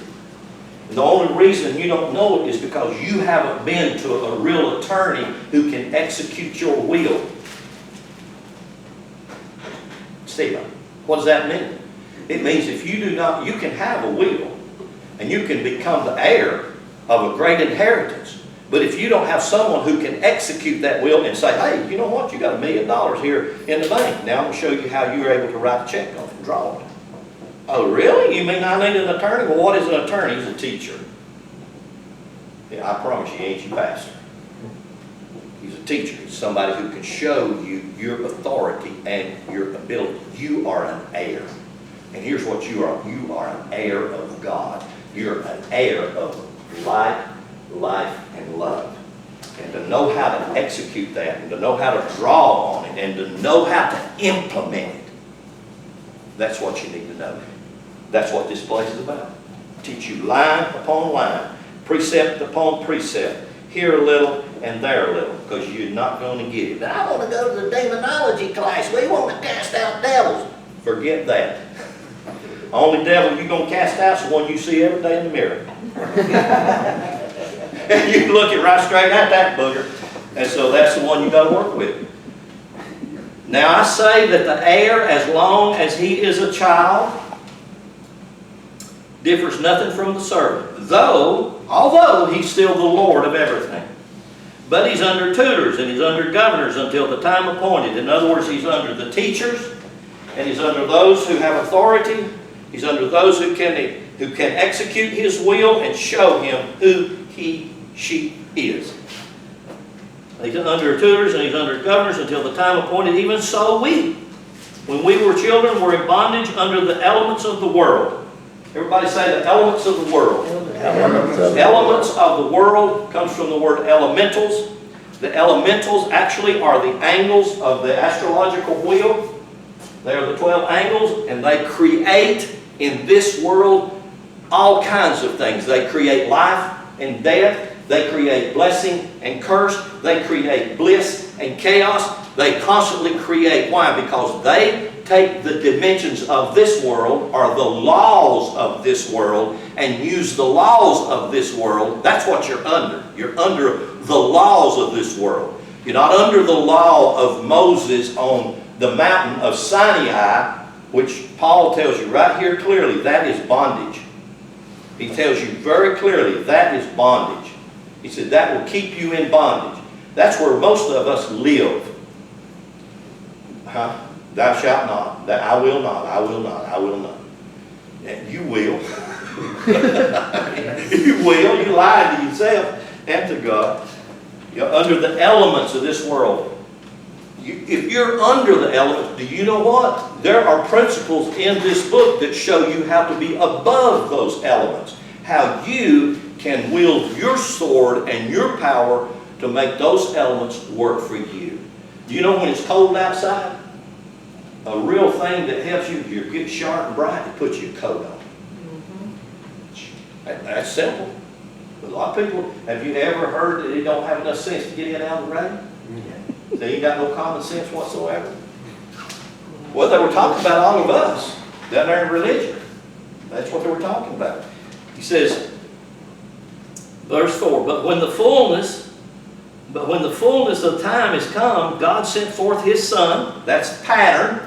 And the only reason you don't know it is because you haven't been to a real attorney who can execute your will. Stephen, what does that mean? It means if you do not, you can have a will and you can become the heir of a great inheritance. But if you don't have someone who can execute that will and say, hey, you know what, you got $1 million here in the bank. Now I'm going to show you how you're able to write a check off and draw it. Oh, really? You mean I need an attorney? Well, what is an attorney? He's a teacher. Yeah, I promise you, he ain't your pastor. He's a teacher. He's somebody who can show you your authority and your ability. You are an heir. And here's what you are. You are an heir of God. You're an heir of life, and love. And to know how to execute that, and to know how to draw on it, and to know how to implement it, that's what you need to know. That's what this place is about. Teach you line upon line, precept upon precept, here a little and there a little, because you're not going to get it. But I want to go to the demonology class. We want to cast out devils. Forget that. The only devil you're going to cast out is the one you see every day in the mirror. And you look it right straight at that booger. And so that's the one you got to work with. Now I say that the heir, as long as he is a child, differs nothing from the servant, although he's still the Lord of everything. But he's under tutors and he's under governors until the time appointed. In other words, he's under the teachers and he's under those who have authority. He's under those who can execute his will and show him who she is. He's under tutors and he's under governors until the time appointed. Even so we, when we were children, were in bondage under the elements of the world. Everybody say the elements of the world. Elements of the world comes from the word elementals. The elementals actually are the angles of the astrological wheel. They are the 12 angles, and they create in this world all kinds of things. They create life and death. They create blessing and curse. They create bliss and chaos. They constantly create. Why? Because they take the dimensions of this world, or the laws of this world, and use the laws of this world. That's what you're under. You're under the laws of this world. You're not under the law of Moses on the mountain of Sinai, which Paul tells you right here clearly, that is bondage. He tells you very clearly that is bondage. He said that will keep you in bondage. That's where most of us live. Thou shalt not. That I will not. I will not. I will not. And you will. You will. You lied to yourself and to God. You're under the elements of this world. If you're under the elements, do you know what? There are principles in this book that show you how to be above those elements. How you can wield your sword and your power to make those elements work for you. Do you know when it's cold outside? A real thing that helps you, you get sharp and bright, it puts your coat on. That's simple. A lot of people, have you ever heard that they don't have enough sense to get in out of the rain? They ain't got no common sense whatsoever. Well, they were talking about all of us down there in religion. That's what they were talking about. He says, verse 4, but when the fullness of time is come, God sent forth His Son. That's pattern.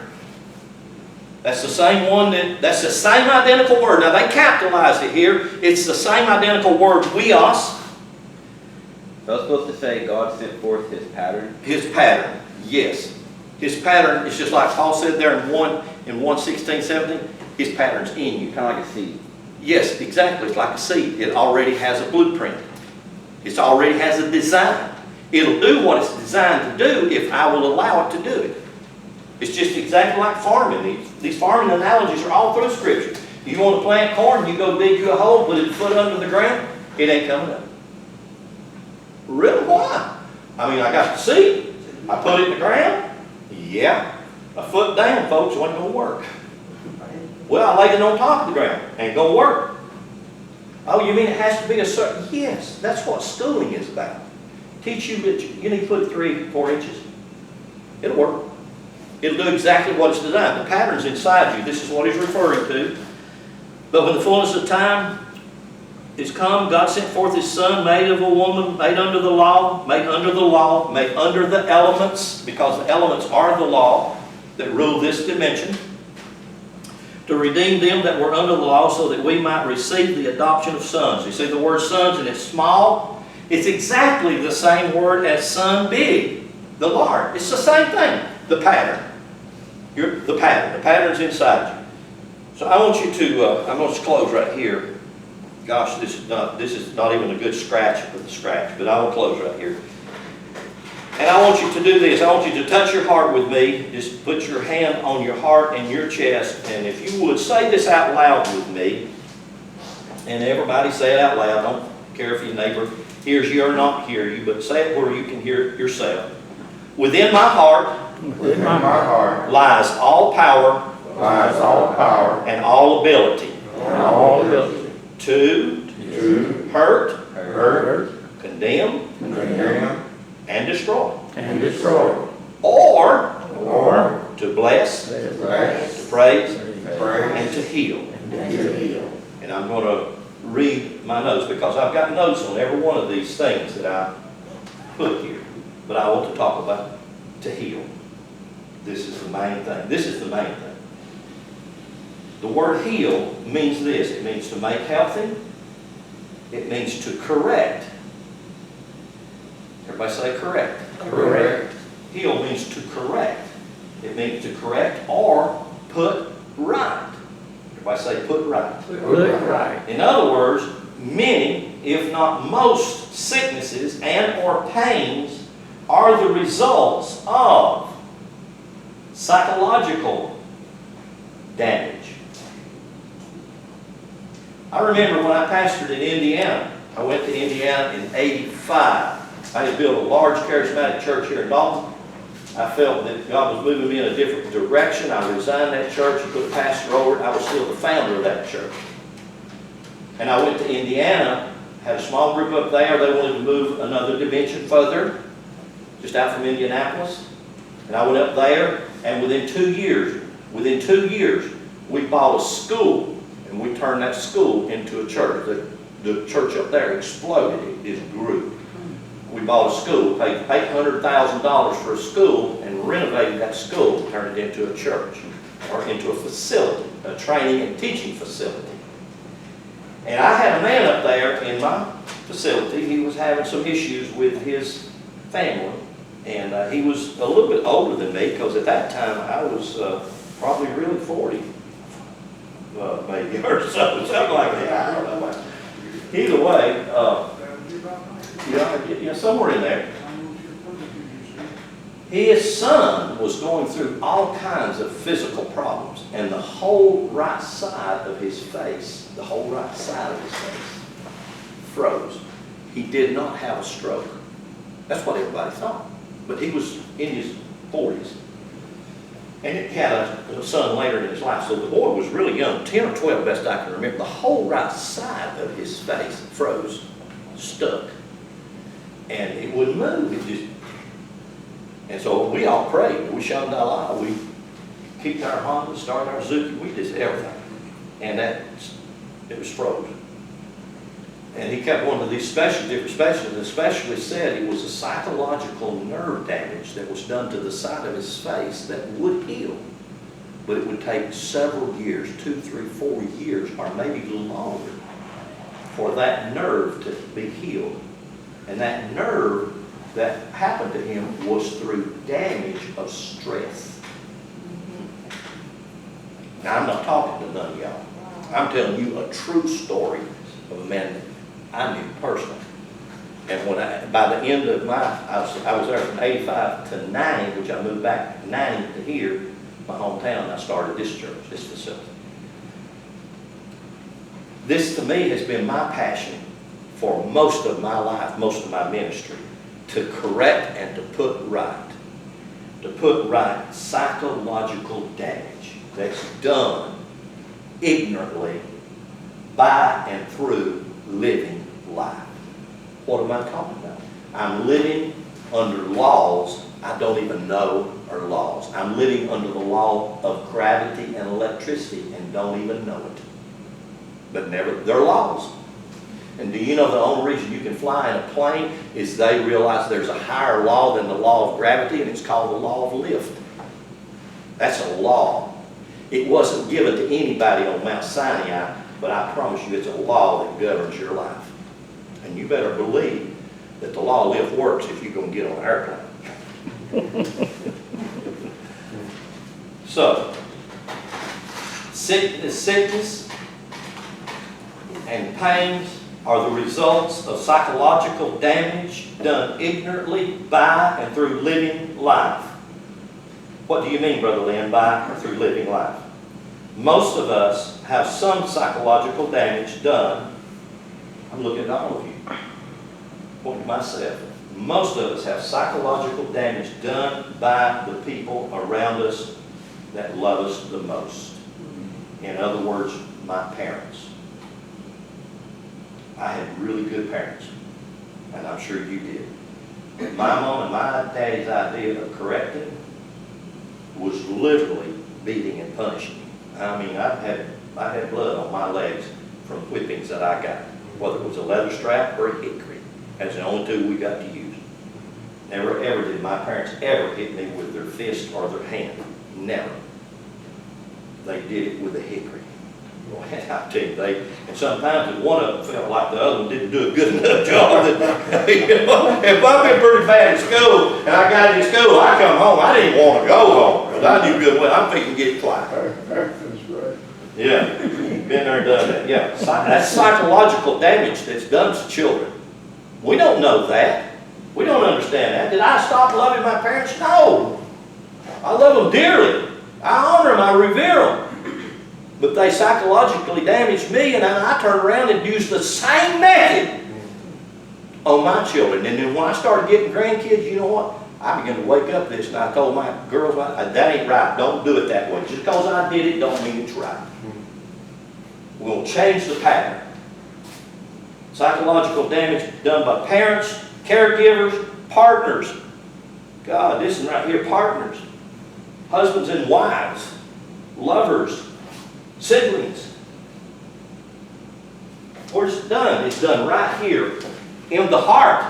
That's the same one that's the same identical word. Now they capitalized it here. It's the same identical word, weos. So I was supposed to say God sent forth His pattern? His pattern, yes. His pattern is just like Paul said there in 1:16-17. His pattern's in you. Kind of like a seed. Yes, exactly. It's like a seed. It already has a blueprint. It already has a design. It'll do what it's designed to do if I will allow it to do it. It's just exactly like farming. These farming analogies are all through Scripture. You want to plant corn, you go dig you a hole, put it a foot under the ground, it ain't coming up. Really? Why? I mean, I got the seed. I put it in the ground. Yeah. A foot down, folks, it ain't going to work. Well, I laid it on top of the ground. Ain't going to work. Oh, you mean it has to be a certain... Yes, that's what schooling is about. Teach you that you need to put 3-4 inches. It'll work. It'll do exactly what it's designed. The pattern's inside you. This is what he's referring to. But when the fullness of time is come, God sent forth His Son, made of a woman, made under the law, made under the elements, because the elements are the law that rule this dimension, to redeem them that were under the law, so that we might receive the adoption of sons. You see the word sons, and it's small. It's exactly the same word as son, big, the Lord. It's the same thing. The pattern. The pattern's inside you. So I want you to, I'm going to close right here. Gosh, this is not even a good scratch of the scratch, but I will close right here. And I want you to do this. I want you to touch your heart with me. Just put your hand on your heart and your chest. And if you would, say this out loud with me. And everybody say it out loud. I don't care if your neighbor hears you or not hear you, but say it where you can hear it yourself. Within my heart, lies all power, and all ability, to hurt, condemn, and destroy, or to bless, to praise, and to heal. And I'm going to read my notes, because I've got notes on every one of these things that I put here. But I want to talk about to heal. This is the main thing. This is the main thing. The word heal means this. It means to make healthy. It means to correct. Everybody say correct. Correct. Heal means to correct. It means to correct or put right. Everybody say put right. Put right. In other words, many, if not most, sicknesses and or pains are the results of psychological damage. I remember when I pastored in Indiana. I went to Indiana in '85. I had built a large charismatic church here in Dalton. I felt that God was moving me in a different direction. I resigned that church and put a pastor over it. I was still the founder of that church. And I went to Indiana, had a small group up there. They wanted to move another dimension further, just out from Indianapolis. And I went up there, and within 2 years, we bought a school, and we turned that school into a church. The church up there exploded. It just grew. We bought a school, paid $800,000 for a school, and renovated that school, turned it into a church, or into a facility, a training and teaching facility. And I had a man up there in my facility. He was having some issues with his family, and he was a little bit older than me, because at that time I was probably really 40, maybe, or something like that. I don't know. Either way, somewhere in there. His son was going through all kinds of physical problems, and the whole right side of his face, froze. He did not have a stroke. That's what everybody thought. But he was in his 40s. And he had a son later in his life. So the boy was really young, 10 or 12 best I can remember. The whole right side of his face froze, stuck. And it wouldn't move. And so we all prayed. We shunned Allah. We kicked our Honda, started our Zuki. We did everything. And it was frozen. And he kept one of these different specialists. The specialist said it was a psychological nerve damage that was done to the side of his face that would heal. But it would take several years, 2, 3, 4 years, or maybe longer, for that nerve to be healed. And that nerve that happened to him was through damage of stress. Now, I'm not talking to none of y'all. I'm telling you a true story of a man that I knew personally. And by the end of I was there from '85 to '90, which I moved back '90 to here, my hometown, and I started this church, this facility. This to me has been my passion for most of my life, most of my ministry, to correct and to put right. To put right psychological damage that's done ignorantly by and through living life. What am I talking about? I'm living under laws I don't even know are laws. I'm living under the law of gravity and electricity and don't even know it. But they're laws. And do you know the only reason you can fly in a plane is they realize there's a higher law than the law of gravity, and it's called the law of lift. That's a law. It wasn't given to anybody on Mount Sinai, but I promise you it's a law that governs your life. And you better believe that the law of lift works if you're going to get on an airplane. So, sickness and pains are the results of psychological damage done ignorantly by and through living life. What do you mean, Brother Lynn, by or through living life? Most of us have some psychological damage done. I'm looking at all of you. Pointing to myself. Most of us have psychological damage done by the people around us that love us the most. In other words, my parents. I had really good parents, and I'm sure you did. My mom and my daddy's idea of correcting was literally beating and punishing me. I mean, I had blood on my legs from whippings that I got, whether it was a leather strap or a hickory. That's the only two we got to use. Never ever did my parents ever hit me with their fist or their hand. Never. They did it with a hickory. Boy, I tell you, and sometimes if one of them felt like the other one didn't do a good enough job, you know, if I've been pretty bad at school and I got in school, I come home, I didn't want to go home because I knew good well I'm fixing to get clapped. That's right. Yeah, been there and done that. Yeah, that's psychological damage that's done to children. We don't know that. We don't understand that. Did I stop loving my parents? No. I love them dearly. I honor them. I revere them. But they psychologically damaged me, and I turned around and used the same method on my children. And then when I started getting grandkids, you know what? I began to wake up this, and I told my girls, that ain't right. Don't do it that way. Just because I did it don't mean it's right. We're going to change the pattern. Psychological damage done by parents, caregivers, partners. God, this is right here, partners. Husbands and wives, lovers, siblings. Where's it done? It's done right here in the heart.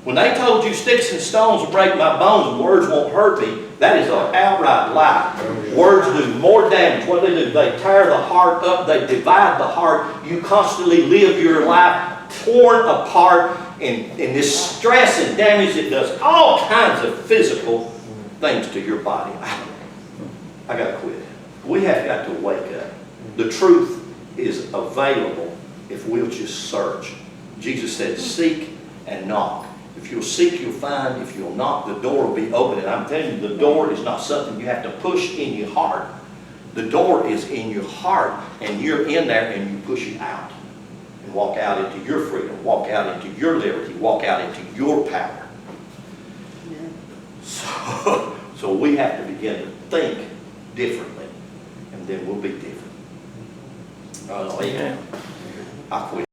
When they told you sticks and stones will break my bones and words won't hurt me, that is an outright lie. Words do more damage. What do? They tear the heart up. They divide the heart. You constantly live your life torn apart in this stress and damage. It does all kinds of physical things to your body. I got to quit. We have got to wake up. The truth is available if we'll just search. Jesus said, seek and knock. If you'll seek, you'll find. If you'll knock, the door will be open. And I'm telling you, the door is not something you have to push in your heart. The door is in your heart, and you're in there, and you push it out. And walk out into your freedom. Walk out into your liberty. Walk out into your power. So we have to begin to think differently, and then we'll be different. Amen. I quit.